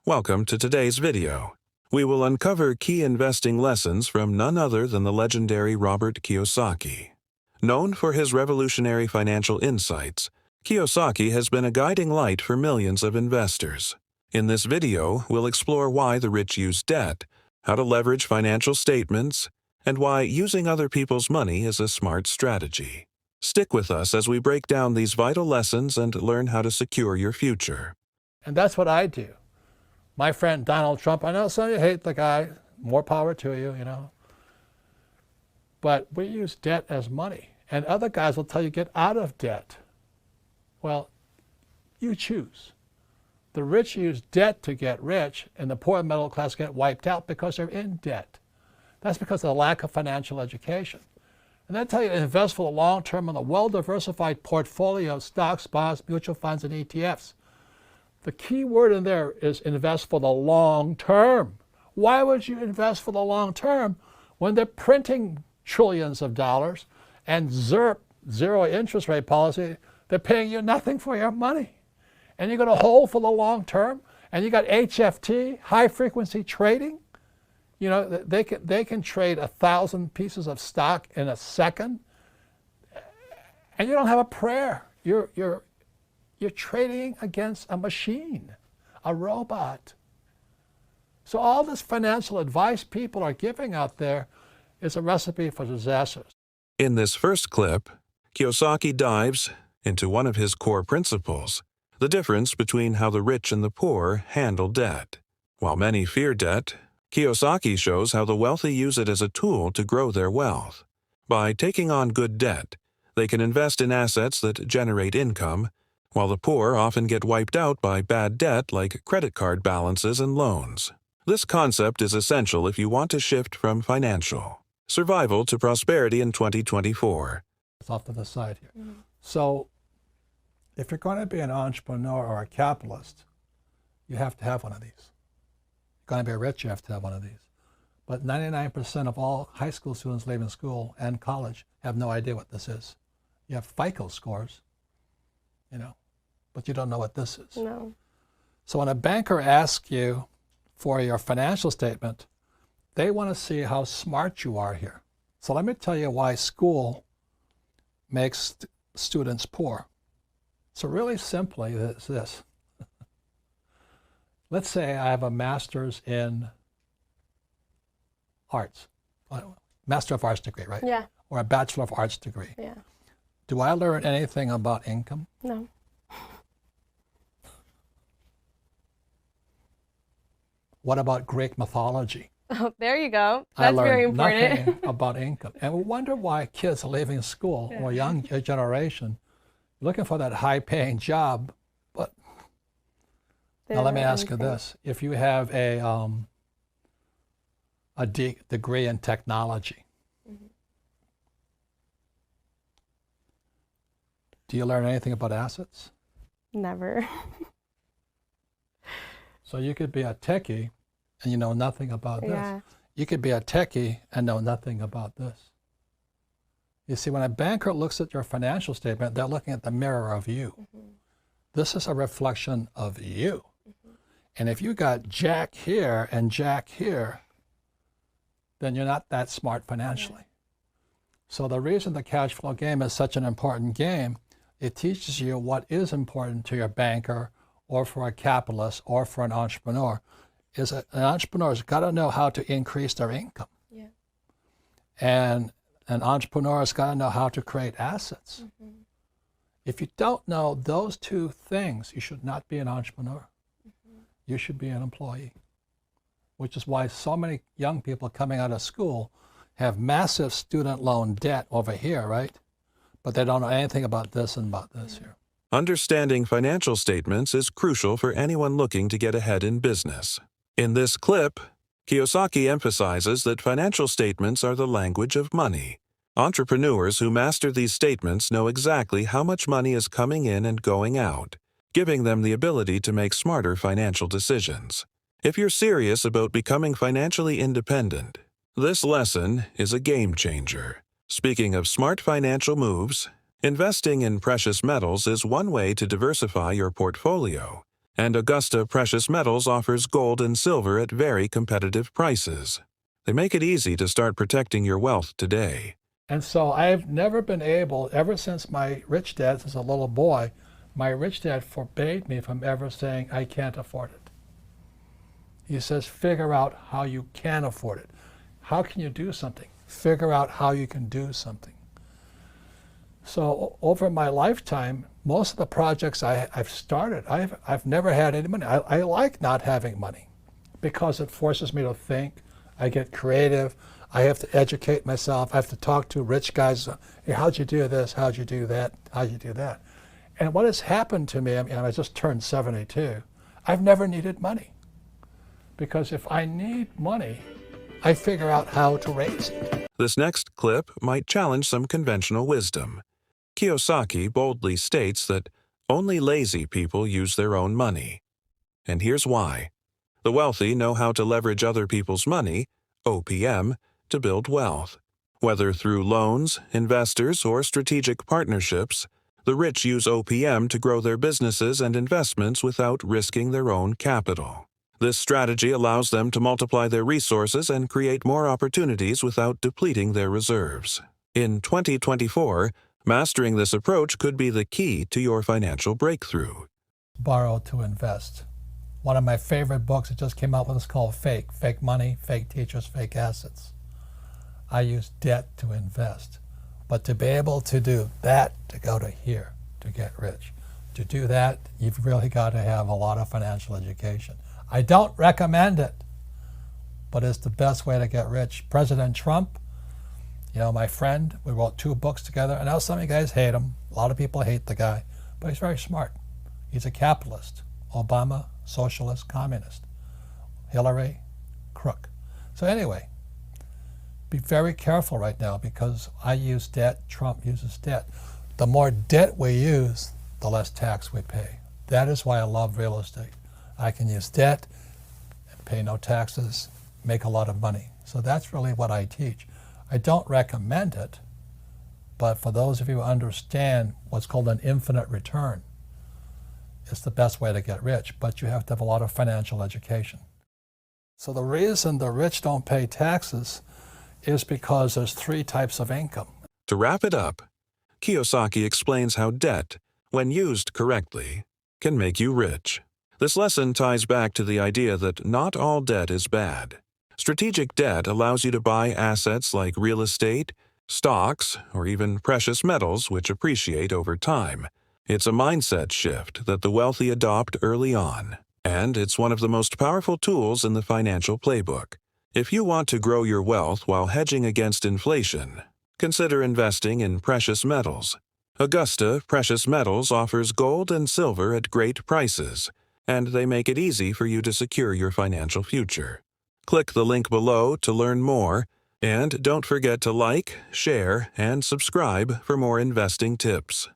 Welcome to today's video. We will uncover key investing lessons from none other than the legendary Robert Kiyosaki. Known for his revolutionary financial insights, Kiyosaki has been a guiding light for millions of investors. In this video, we'll explore why the rich use debt, how to leverage financial statements, and why using other people's money is a smart strategy. Stick with us as we break down these vital lessons and learn how to secure your future. And that's what I do. My friend Donald Trump, I know some of you hate the guy, more power to you, but we use debt as money. And other guys will tell you get out of debt. Well, you choose. The rich use debt to get rich, and the poor and middle class get wiped out because they're in debt. That's because of the lack of financial education. And they tell you to invest for the long term in a well-diversified portfolio of stocks, bonds, mutual funds, and ETFs. The key word in there is invest for the long term. Why would you invest for the long term when they're printing trillions of dollars and zero interest rate policy, they're paying you nothing for your money? And you're going to hold for the long term, and you got HFT, high frequency trading. They can trade 1,000 pieces of stock in a second, and you don't have a prayer. You're trading against a machine, a robot. So all this financial advice people are giving out there is a recipe for disaster. In this first clip, Kiyosaki dives into one of his core principles, the difference between how the rich and the poor handle debt. While many fear debt, Kiyosaki shows how the wealthy use it as a tool to grow their wealth. By taking on good debt, they can invest in assets that generate income, while the poor often get wiped out by bad debt like credit card balances and loans. This concept is essential if you want to shift from financial survival to prosperity in 2024. It's off to the side here. Mm-hmm. So if you're going to be an entrepreneur or a capitalist, you have to have one of these. Going to be rich, you have to have one of these. But 99% of all high school students leaving school and college have no idea what this is. You have FICO scores, but you don't know what this is. No. So when a banker asks you for your financial statement, they want to see how smart you are here. So let me tell you why school makes students poor. So really simply, it's this. Let's say I have a master's in arts, Master of Arts degree, right? Yeah. Or a Bachelor of Arts degree. Yeah. Do I learn anything about income? No. What about Greek mythology? Oh, there you go. That's very important. I learned nothing about income. And we wonder why kids are leaving school, or young generation, looking for that high-paying job. But now let me ask you this. If you have a degree in technology, do you learn anything about assets? Never. So you could be a techie and you know nothing about this. Yeah. You could be a techie and know nothing about this. You see, when a banker looks at your financial statement, they're looking at the mirror of you. Mm-hmm. This is a reflection of you. Mm-hmm. And if you got Jack here and Jack here, then you're not that smart financially. Yeah. So the reason the cash flow game is such an important game, it teaches you what is important to your banker or for a capitalist or for an entrepreneur, is an entrepreneur's got to know how to increase their income. Yeah. And an entrepreneur's got to know how to create assets. Mm-hmm. If you don't know those two things, you should not be an entrepreneur. Mm-hmm. You should be an employee, which is why so many young people coming out of school have massive student loan debt over here, right? But they don't know anything about this and about this here. Understanding financial statements is crucial for anyone looking to get ahead in business. In this clip, Kiyosaki emphasizes that financial statements are the language of money. Entrepreneurs who master these statements know exactly how much money is coming in and going out, giving them the ability to make smarter financial decisions. If you're serious about becoming financially independent, this lesson is a game changer. Speaking of smart financial moves, investing in precious metals is one way to diversify your portfolio. And Augusta Precious Metals offers gold and silver at very competitive prices. They make it easy to start protecting your wealth today. And so I've never been able, ever since my rich dad, since a little boy, my rich dad forbade me from ever saying, I can't afford it. He says, figure out how you can afford it. How can you do something? Figure out how you can do something. So over my lifetime, most of the projects I've started, I've never had any money. I like not having money because it forces me to think. I get creative. I have to educate myself. I have to talk to rich guys. Hey, how'd you do this? How'd you do that? How'd you do that? And what has happened to me, I just turned 72, I've never needed money. Because if I need money, I figure out how to raise it. This next clip might challenge some conventional wisdom. Kiyosaki boldly states that only lazy people use their own money. And here's why. The wealthy know how to leverage other people's money, OPM, to build wealth. Whether through loans, investors, or strategic partnerships, the rich use OPM to grow their businesses and investments without risking their own capital. This strategy allows them to multiply their resources and create more opportunities without depleting their reserves. In 2024, mastering this approach could be the key to your financial breakthrough. Borrow to invest. One of my favorite books that just came out with is called Fake. Fake money, fake teachers, fake assets. I use debt to invest. But to be able to do that, to go to here, to get rich, to do that, you've really got to have a lot of financial education. I don't recommend it, but it's the best way to get rich. President Trump, my friend, we wrote 2 books together. I know some of you guys hate him. A lot of people hate the guy, but he's very smart. He's a capitalist. Obama, socialist, communist. Hillary, crook. So anyway, be very careful right now because I use debt, Trump uses debt. The more debt we use, the less tax we pay. That is why I love real estate. I can use debt and pay no taxes, make a lot of money. So that's really what I teach. I don't recommend it, but for those of you who understand what's called an infinite return, it's the best way to get rich, but you have to have a lot of financial education. So the reason the rich don't pay taxes is because there's 3 types of income. To wrap it up, Kiyosaki explains how debt, when used correctly, can make you rich. This lesson ties back to the idea that not all debt is bad. Strategic debt allows you to buy assets like real estate, stocks, or even precious metals which appreciate over time. It's a mindset shift that the wealthy adopt early on, and it's one of the most powerful tools in the financial playbook. If you want to grow your wealth while hedging against inflation, consider investing in precious metals. Augusta Precious Metals offers gold and silver at great prices, and they make it easy for you to secure your financial future. Click the link below to learn more, and don't forget to like, share, and subscribe for more investing tips.